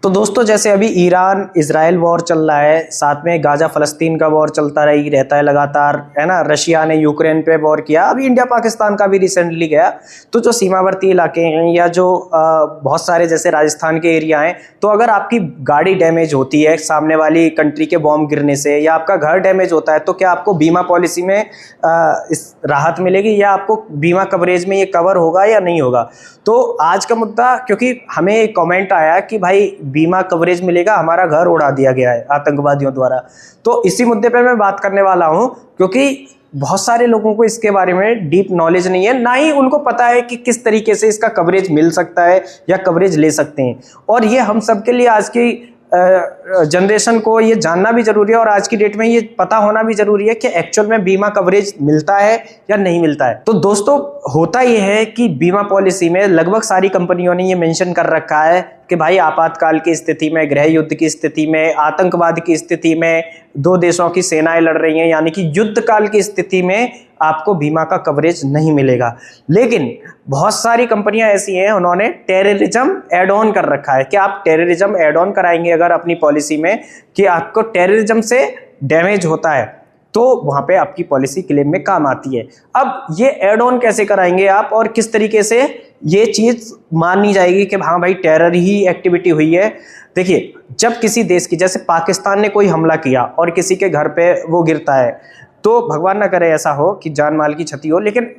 तो दोस्तों जैसे अभी ईरान इजराइल वॉर चल रहा है, साथ में गाजा फलस्तीन का वॉर चलता रही रहता है लगातार, है ना। रशिया ने यूक्रेन पे वॉर किया, अभी इंडिया पाकिस्तान का भी रिसेंटली गया। तो जो सीमावर्ती इलाके हैं या जो बहुत सारे जैसे राजस्थान के एरिया हैं, तो अगर आपकी गाड़ी डैमेज होती है सामने वाली कंट्री के बॉम्ब गिरने से, या आपका घर डैमेज होता है, तो क्या आपको बीमा पॉलिसी में इस राहत मिलेगी, या आपको बीमा कवरेज में ये कवर होगा या नहीं होगा। तो आज का मुद्दा, क्योंकि हमें एक कमेंट आया कि भाई बीमा कवरेज मिलेगा, हमारा घर उड़ा दिया गया है आतंकवादियों द्वारा, तो इसी मुद्दे पे मैं बात करने वाला हूं। क्योंकि बहुत सारे लोगों को इसके बारे में डीप नॉलेज नहीं है, ना ही उनको पता है कि किस तरीके से इसका कवरेज मिल सकता है या कवरेज ले सकते हैं। और ये हम सब के लिए, आज की जनरेशन को ये जानना भी जरूरी है, और आज की डेट में ये पता होना भी जरूरी है कि एक्चुअल में बीमा कवरेज मिलता है या नहीं मिलता है। तो दोस्तों होता ये है कि बीमा पॉलिसी में लगभग सारी कंपनियों ने ये मेंशन कर रखा है कि भाई आपातकाल की स्थिति में, गृह युद्ध की स्थिति में, आतंकवाद की स्थिति में, दो देशों की सेनाएं लड़ रही हैं, यानी कि युद्ध काल की स्थिति में आपको बीमा का कवरेज नहीं मिलेगा। लेकिन बहुत सारी कंपनियां ऐसी हैं, उन्होंने टेररिज्म एड ऑन कर रखा है कि आप टेररिज्म एड ऑन कराएंगे अगर अपनी पॉलिसी में, कि आपको टेररिज्म से डैमेज होता है तो वहां पे आपकी पॉलिसी क्लेम में काम आती है। अब ये एड ऑन कैसे कराएंगे आप, और किस तरीके से ये चीज मानी जाएगी कि हाँ भाई टेरर ही एक्टिविटी हुई है। देखिए, जब किसी देश की, जैसे पाकिस्तान ने कोई हमला किया और किसी के घर पे वो गिरता है, तो भगवान ना करे ऐसा हो कि जान माल की क्षति हो, लेकिन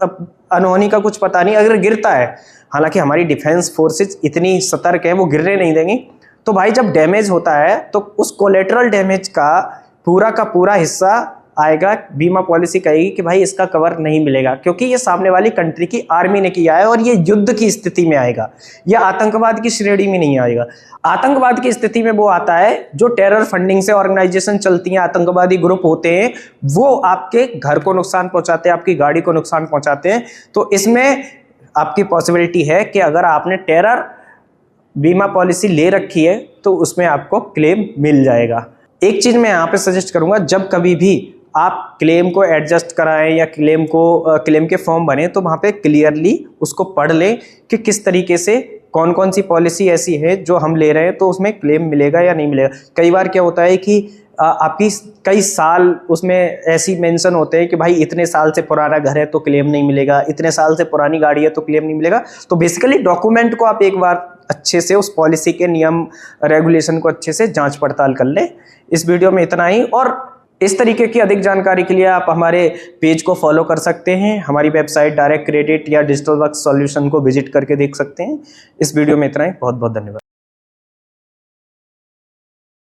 अब अनहोनी का कुछ पता नहीं, अगर गिरता है, हालांकि हमारी डिफेंस फोर्सेज इतनी सतर्क है, वो गिरने नहीं देंगी। तो भाई जब डैमेज होता है तो उस कोलेटरल डैमेज का पूरा हिस्सा आएगा, बीमा पॉलिसी कहेगी कि भाई इसका कवर नहीं मिलेगा, क्योंकि ये सामने वाली कंट्री की आर्मी ने किया है और ये युद्ध की स्थिति में आएगा, या आतंकवाद की श्रेणी में नहीं आएगा। आतंकवाद की स्थिति में वो आता है जो टेरर फंडिंग से ऑर्गेनाइजेशन चलती हैं, आतंकवादी ग्रुप होते हैं, वो आपके घर को नुकसान पहुंचाते हैं, आपकी गाड़ी को नुकसान पहुंचाते हैं। तो इसमें आपकी पॉसिबिलिटी है कि अगर आपने टेरर बीमा पॉलिसी ले रखी है तो उसमें आपको क्लेम मिल जाएगा। एक चीज मैं यहाँ पे सजेस्ट करूंगा, जब कभी भी आप क्लेम को एडजस्ट कराएं या क्लेम के फॉर्म बने, तो वहां पे क्लियरली उसको पढ़ लें कि किस तरीके से कौन कौन सी पॉलिसी ऐसी है जो हम ले रहे हैं तो उसमें क्लेम मिलेगा या नहीं मिलेगा। कई बार क्या होता है कि आपकी कई साल उसमें ऐसी मेंशन होते हैं कि भाई इतने साल से पुराना घर है तो क्लेम नहीं मिलेगा, इतने साल से पुरानी गाड़ी है तो क्लेम नहीं मिलेगा। तो बेसिकली डॉक्यूमेंट को आप एक बार अच्छे से, उस पॉलिसी के नियम रेगुलेशन को अच्छे से जांच पड़ताल कर लें। इस वीडियो में इतना ही, और इस तरीके की अधिक जानकारी के लिए आप हमारे पेज को फॉलो कर सकते हैं, हमारी वेबसाइट डायरेक्ट क्रेडिट या डिजिटल वर्क्स सॉल्यूशन को विजिट करके देख सकते हैं। इस वीडियो में इतना ही, बहुत बहुत धन्यवाद।